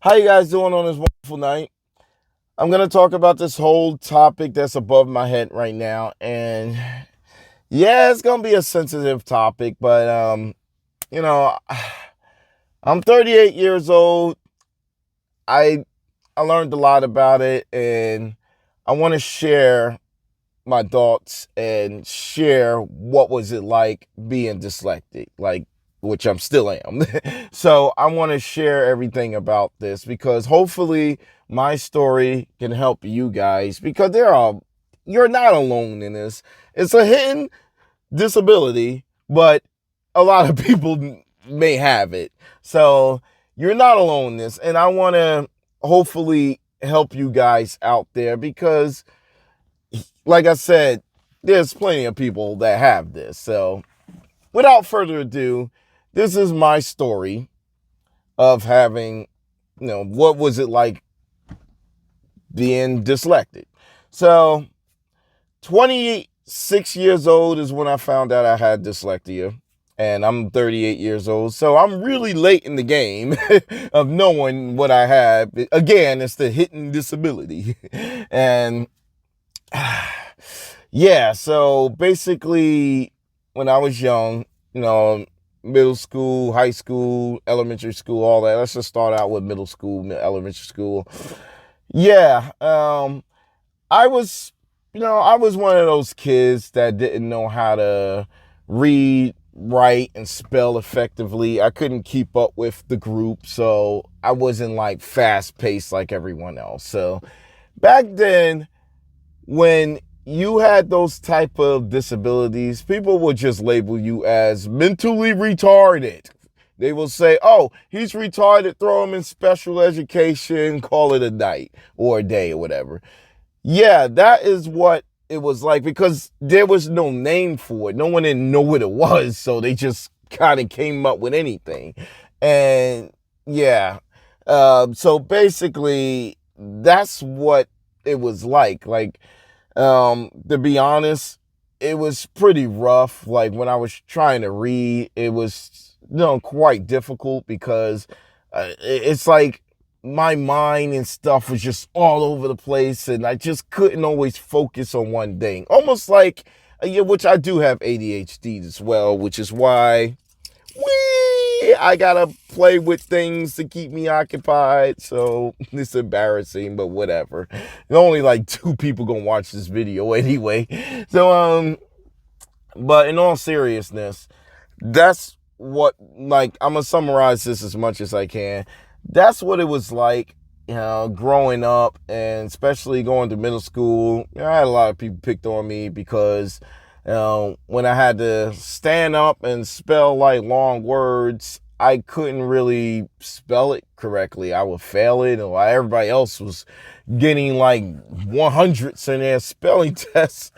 How you guys doing on this wonderful night? I'm going to talk about this whole topic that's above my head right now. And yeah, it's going to be a sensitive topic, but you know, I'm 38 years old. I I learned a lot about it, and I want to share my thoughts and share what was it like being dyslexic, like, which I'm still am. So I want to share everything about this because hopefully my story can help you guys, because you're not alone in this. It's a hidden disability, but a lot of people may have it. So you're not alone in this, and I want to hopefully help you guys out there because, like I said, there's plenty of people that have this. So without further ado, this is my story of having, what was it like being dyslexic. So 26 years old is when I found out I had dyslexia. And I'm 38 years old. So I'm really late in the game of knowing what I have. Again, it's the hidden disability. And yeah, so basically, when I was young, middle school, high school, elementary school, all that. Let's just start out with middle school, elementary school. Yeah, I was, I was one of those kids that didn't know how to read, write, and spell effectively. I couldn't keep up with the group, so I wasn't like fast paced like everyone else. So back then, when you had those type of disabilities, people would just label you as mentally retarded. They will say, oh, he's retarded, throw him in special education, call it a night or a day or whatever. Yeah, that is what it was like, because there was no name for it. No one didn't know what it was, so they just kind of came up with anything. And yeah, so basically, that's what it was like. Like, to be honest, it was pretty rough. Like, when I was trying to read, it was, quite difficult because it's like my mind and stuff was just all over the place, and I just couldn't always focus on one thing. Almost like, yeah, which I do have ADHD as well, which is why I gotta play with things to keep me occupied. So it's embarrassing, but whatever. There's only like 2 people gonna watch this video anyway. So but in all seriousness, that's what, like, I'm gonna summarize this as much as I can. That's what it was like, growing up, and especially going to middle school. I had a lot of people picked on me because when I had to stand up and spell like long words, I couldn't really spell it correctly. I would fail it, and while everybody else was getting like 100s in their spelling tests,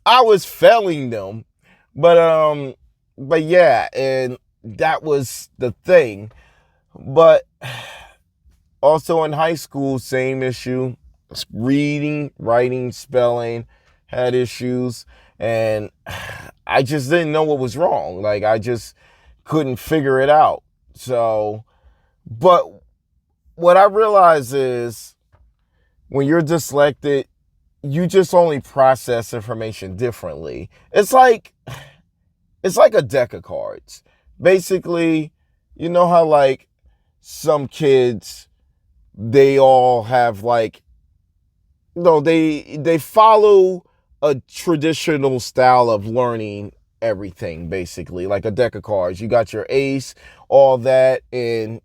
I was failing them. But yeah, and that was the thing. But also in high school, same issue. Reading, writing, spelling, had issues, and I just didn't know what was wrong. Like, I just couldn't figure it out. So, but what I realize is, when you're dyslexic, you just only process information differently. It's like a deck of cards. Basically, you know how, like, some kids, they all have like, they follow a traditional style of learning everything, basically, like a deck of cards. You got your ace, all that, and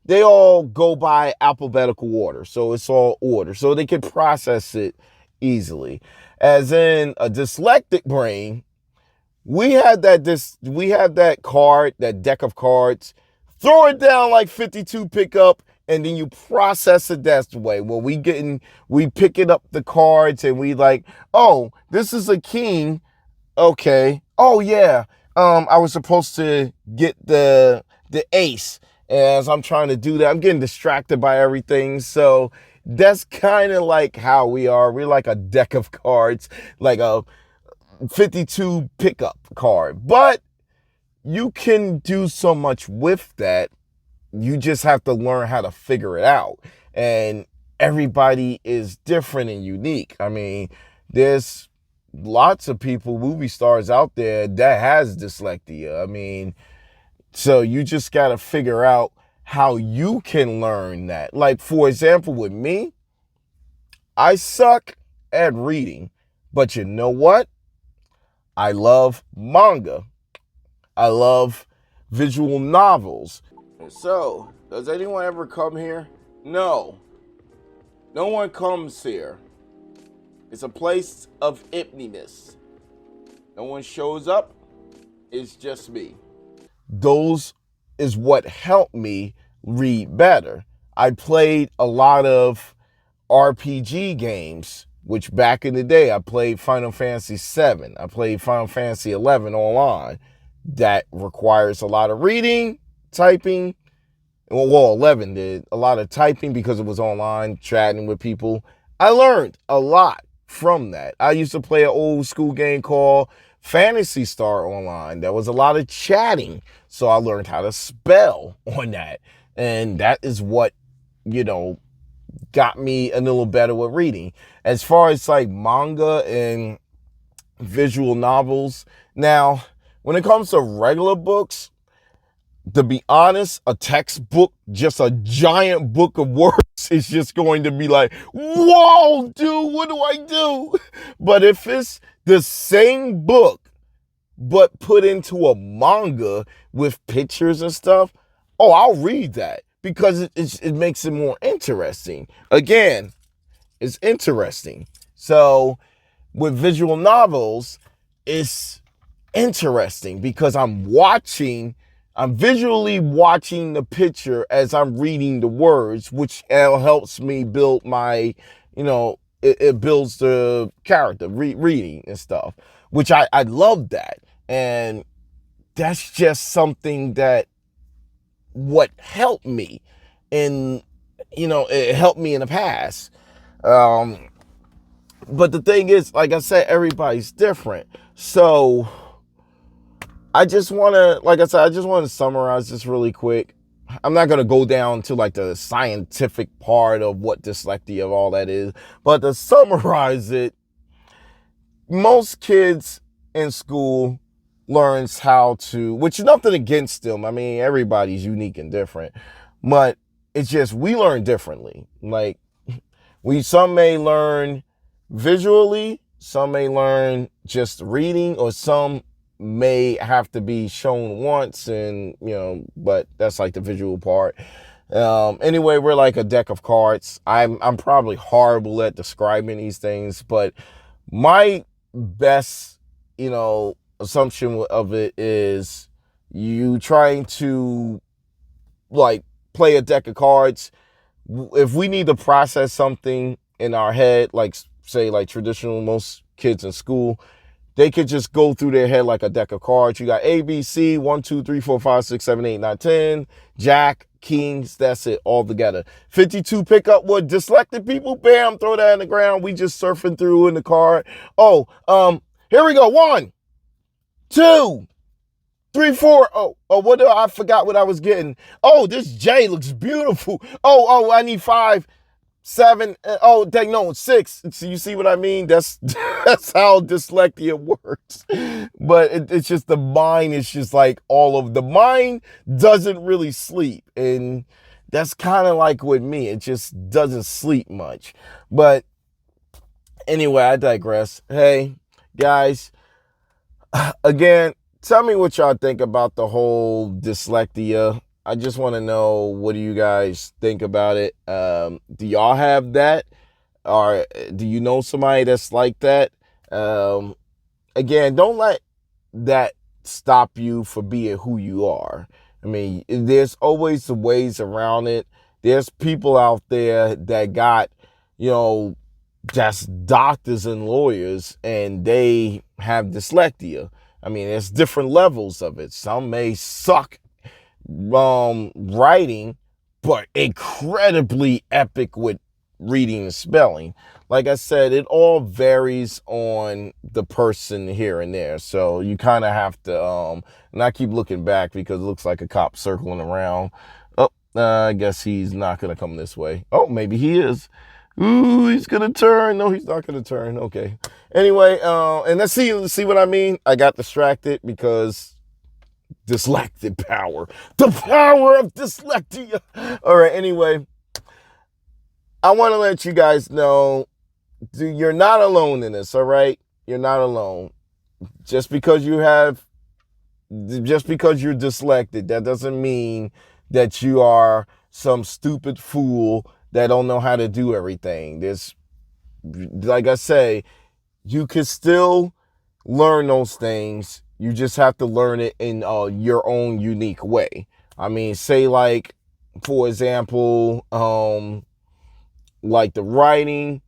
they all go by alphabetical order. So it's all order. So they can process it easily. As in a dyslexic brain, we have that card, that deck of cards, throw it down like 52 pickup, and then you process it that way. Well, we picking up the cards, and we like, oh, this is a king. Okay. Oh yeah. I was supposed to get the ace. As I'm trying to do that, I'm getting distracted by everything. So that's kind of like how we are. We're like a deck of cards, like a 52 pickup card. But you can do so much with that you just have to learn how to figure it out. And everybody is different and unique. I mean, there's lots of people, movie stars out there that has dyslexia. I mean, so you just got to figure out how you can learn that. Like, for example, with me, I suck at reading, but you know what? I love manga. I love visual novels. So, does anyone ever come here? No. No one comes here. It's a place of emptiness. No one shows up. It's just me. Those is what helped me read better. I played a lot of RPG games, which back in the day, I played Final Fantasy VII. I played Final Fantasy XI online. That requires a lot of reading, typing. Well, 11 did. A lot of typing because it was online, chatting with people. I learned a lot from that. I used to play an old school game called Fantasy Star online. There was a lot of chatting. So I learned how to spell on that. And that is what, got me a little better with reading. As far as like manga and visual novels, now, when it comes to regular books, to be honest, a textbook, just a giant book of words, is just going to be like, whoa, dude, what do I do? But if it's the same book, but put into a manga with pictures and stuff, oh, I'll read that because it makes it more interesting. Again, it's interesting. So with visual novels, it's interesting because I'm visually watching the picture as I'm reading the words, which helps me build my, it builds the character, reading and stuff, which I love that. And that's just something that what helped me in, it helped me in the past. But the thing is, like I said, everybody's different. So I just want to summarize this really quick. I'm not going to go down to like the scientific part of what dyslexia of all that is, but to summarize it, most kids in school learns how to, which is nothing against them. I mean, everybody's unique and different, but it's just, we learn differently. Like some may learn visually, some may learn just reading, or some may have to be shown once, and but that's like the visual part. Anyway, we're like a deck of cards. I'm probably horrible at describing these things, but my best assumption of it is you trying to like play a deck of cards. If we need to process something in our head, like say like traditional, most kids in school, they could just go through their head like a deck of cards. You got A, B, C, 1, 2, 3, 4, 5, 6, 7, 8, 9, 10, Jack, Kings, that's it all together. 52 pickup with dyslexic people, bam, throw that in the ground. We just surfing through in the card. Oh, here we go. 1, 2, 3, 4. I forgot what I was getting. Oh, this J looks beautiful. Oh, I need 5, 7. Dang, no, 6. So you see what I mean? That's how dyslexia works. But it's just the mind is just like the mind doesn't really sleep. And that's kind of like with me. It just doesn't sleep much. But anyway, I digress. Hey, guys, again, tell me what y'all think about the whole dyslexia. I just want to know, what do you guys think about it? Do y'all have that? Or do you know somebody that's like that? Again, don't let that stop you for being who you are. I mean, there's always ways around it. There's people out there that got, just doctors and lawyers, and they have dyslexia. I mean, there's different levels of it. Some may suck writing, but incredibly epic with reading and spelling. Like I said, it all varies on the person here and there. So you kind of have to, and I keep looking back because it looks like a cop circling around. Oh, I guess he's not going to come this way. Oh, maybe he is. Ooh, he's going to turn. No, he's not going to turn. Okay. Anyway, and let's see what I mean. I got distracted because dyslexic power. The power of dyslexia. All right, anyway. I want to let you guys know, you're not alone in this, all right? You're not alone. Just because you're dyslexic, that doesn't mean that you are some stupid fool that don't know how to do everything. Like I say, you can still learn those things. You just have to learn it in your own unique way. I mean, say like, for example, like the writing.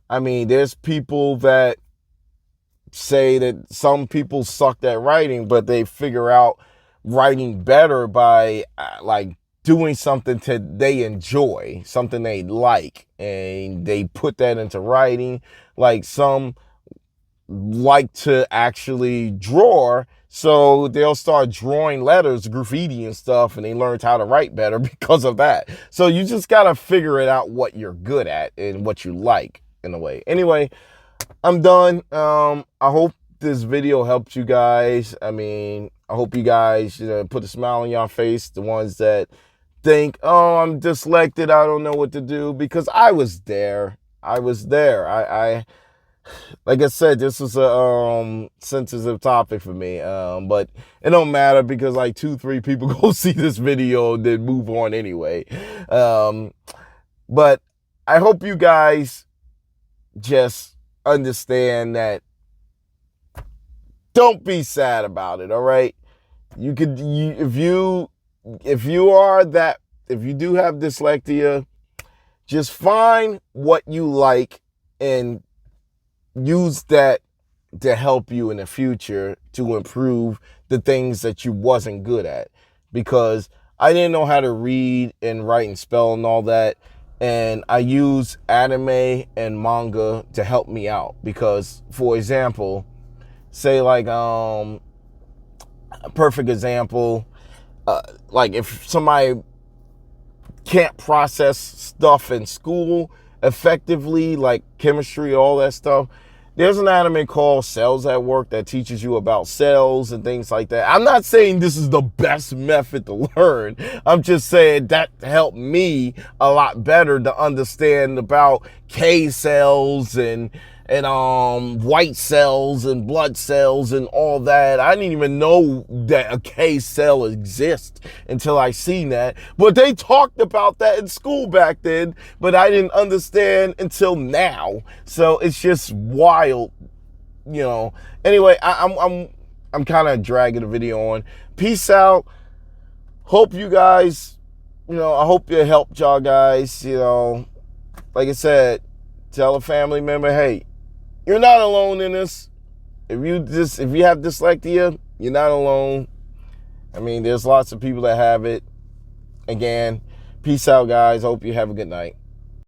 I mean, there's people that say that some people suck at writing, but they figure out writing better by like doing something they enjoy, something they like, and they put that into writing. Like some like to actually draw, so they'll start drawing letters, graffiti and stuff, and they learned how to write better because of that. So you just gotta figure it out what you're good at and what you like in a way. Anyway, I'm done. I hope this video helped you guys. I mean, I hope you guys put a smile on your face, the ones that think, oh, I'm dyslexic, I don't know what to do, because I was there. I like I said, this is a sensitive topic for me, but it don't matter because like 2-3 people go see this video and then move on anyway. But I hope you guys just understand that don't be sad about it, all right? If you do have dyslexia, just find what you like and use that to help you in the future to improve the things that you wasn't good at. Because I didn't know how to read and write and spell and all that, and I use anime and manga to help me out. Because, for example, say like a perfect example, like if somebody can't process stuff in school effectively, like chemistry, all that stuff, there's an anime called Cells at Work that teaches you about cells and things like that. I'm not saying this is the best method to learn. I'm just saying that helped me a lot better to understand about K cells and white cells and blood cells and all that. I didn't even know that a K cell exists until I seen that. But they talked about that in school back then, but I didn't understand until now. So it's just wild, you know. Anyway, I'm kind of dragging the video on. Peace out. Hope you guys, I hope it helped y'all guys, Like I said, tell a family member, hey, you're not alone in this. If you have dyslexia, you're not alone. I mean, there's lots of people that have it. Again, peace out, guys. Hope you have a good night.